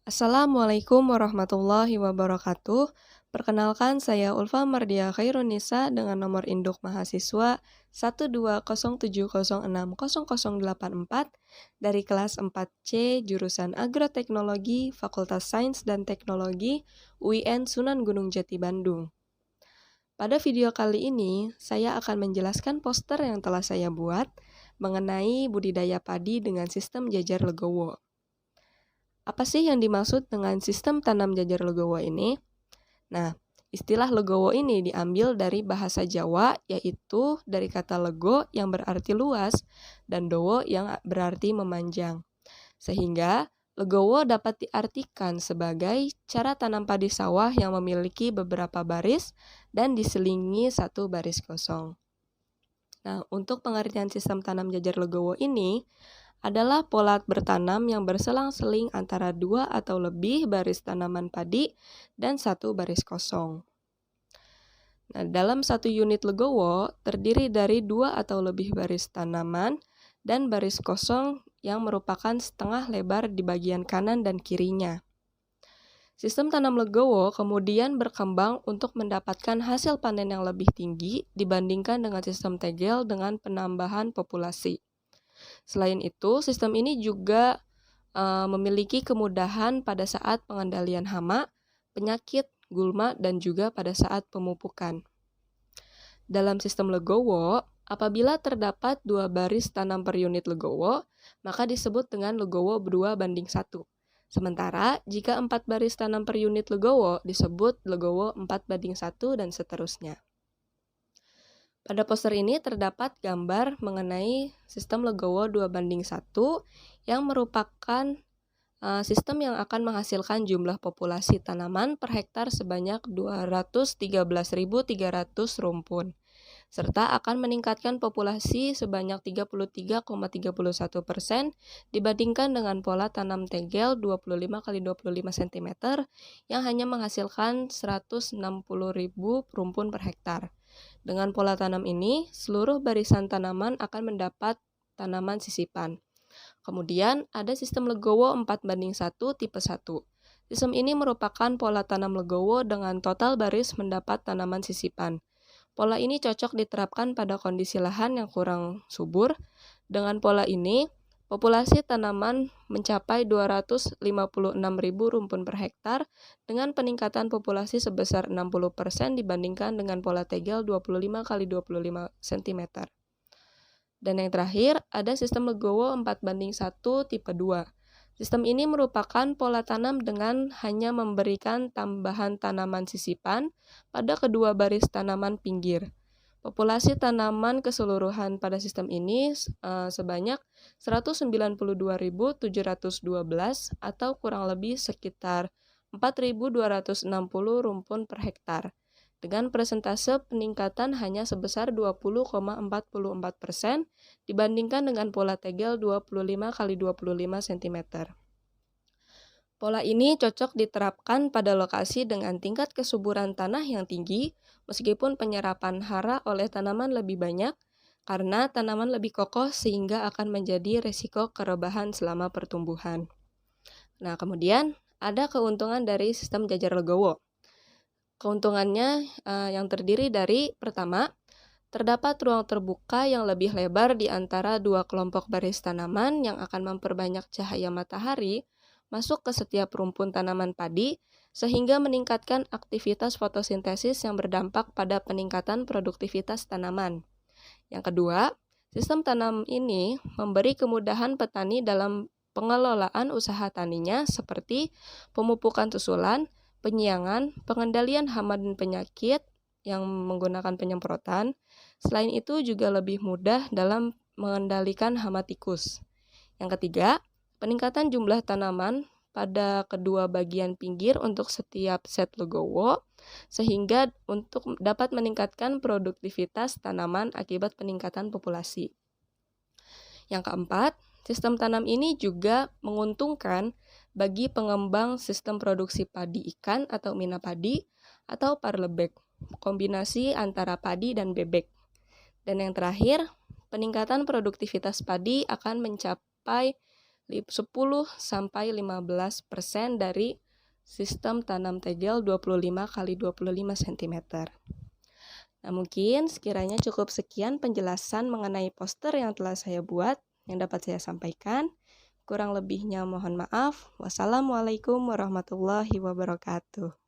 Assalamualaikum warahmatullahi wabarakatuh. Perkenalkan, saya Ulfa Mardia Khairunisa dengan nomor induk mahasiswa 12070600084 dari kelas 4C jurusan Agroteknologi Fakultas Sains dan Teknologi UIN Sunan Gunung Jati Bandung. Pada video kali ini, saya akan menjelaskan poster yang telah saya buat mengenai budidaya padi dengan sistem jajar legowo. Apa sih yang dimaksud dengan sistem tanam jajar legowo ini? Nah, istilah legowo ini diambil dari bahasa Jawa, yaitu dari kata lego yang berarti luas dan dowo yang berarti memanjang. Sehingga legowo dapat diartikan sebagai cara tanam padi sawah yang memiliki beberapa baris dan diselingi satu baris kosong. Nah, untuk pengertian sistem tanam jajar legowo ini adalah pola bertanam yang berselang-seling antara 2 atau lebih baris tanaman padi dan satu baris kosong. Nah, dalam satu unit legowo terdiri dari 2 atau lebih baris tanaman dan baris kosong yang merupakan setengah lebar di bagian kanan dan kirinya. Sistem tanam legowo kemudian berkembang untuk mendapatkan hasil panen yang lebih tinggi dibandingkan dengan sistem tegel dengan penambahan populasi. Selain itu, sistem ini juga memiliki kemudahan pada saat pengendalian hama, penyakit, gulma, dan juga pada saat pemupukan. Dalam sistem legowo, apabila terdapat 2 baris tanam per unit legowo, maka disebut dengan legowo 2:1. Sementara, jika 4 baris tanam per unit legowo, disebut legowo 4:1 dan seterusnya. Pada poster ini terdapat gambar mengenai sistem legowo 2:1 yang merupakan sistem yang akan menghasilkan jumlah populasi tanaman per hektar sebanyak 213.300 rumpun, serta akan meningkatkan populasi sebanyak 33,31% dibandingkan dengan pola tanam tegel 25 x 25 cm yang hanya menghasilkan 160.000 rumpun per hektar. Dengan pola tanam ini, seluruh barisan tanaman akan mendapat tanaman sisipan. Kemudian, ada sistem legowo 4:1 tipe 1. Sistem ini merupakan pola tanam legowo dengan total baris mendapat tanaman sisipan. Pola ini cocok diterapkan pada kondisi lahan yang kurang subur. Dengan pola ini, populasi tanaman mencapai 256.000 rumpun per hektar dengan peningkatan populasi sebesar 60% dibandingkan dengan pola tegel 25 x 25 cm. Dan yang terakhir, ada sistem legowo 4:1 tipe 2. Sistem ini merupakan pola tanam dengan hanya memberikan tambahan tanaman sisipan pada kedua baris tanaman pinggir. Populasi tanaman keseluruhan pada sistem ini sebanyak 192.712 atau kurang lebih sekitar 4.260 rumpun per hektar, dengan persentase peningkatan hanya sebesar 20,44% dibandingkan dengan pola tegel 25 x 25 cm. Pola ini cocok diterapkan pada lokasi dengan tingkat kesuburan tanah yang tinggi, meskipun penyerapan hara oleh tanaman lebih banyak, karena tanaman lebih kokoh sehingga akan menjadi resiko kerebahan selama pertumbuhan. Nah, kemudian ada keuntungan dari sistem jajar legowo. Keuntungannya yang terdiri dari, pertama, terdapat ruang terbuka yang lebih lebar di antara dua kelompok baris tanaman yang akan memperbanyak cahaya matahari masuk ke setiap rumpun tanaman padi, sehingga meningkatkan aktivitas fotosintesis yang berdampak pada peningkatan produktivitas tanaman. Yang kedua, sistem tanam ini memberi kemudahan petani dalam pengelolaan usaha taninya seperti pemupukan susulan, penyiangan, pengendalian hama dan penyakit yang menggunakan penyemprotan. Selain itu juga lebih mudah dalam mengendalikan hama tikus. Yang ketiga, peningkatan jumlah tanaman pada kedua bagian pinggir untuk setiap set legowo, sehingga untuk dapat meningkatkan produktivitas tanaman akibat peningkatan populasi. Yang keempat, sistem tanam ini juga menguntungkan bagi pengembang sistem produksi padi ikan atau mina padi atau parlebek, kombinasi antara padi dan bebek. Dan yang terakhir, peningkatan produktivitas padi akan mencapai 10-15% dari sistem tanam tegel 25 x 25 cm. Nah, mungkin sekiranya cukup sekian penjelasan mengenai poster yang telah saya buat, yang dapat saya sampaikan. Kurang lebihnya mohon maaf. Wassalamualaikum warahmatullahi wabarakatuh.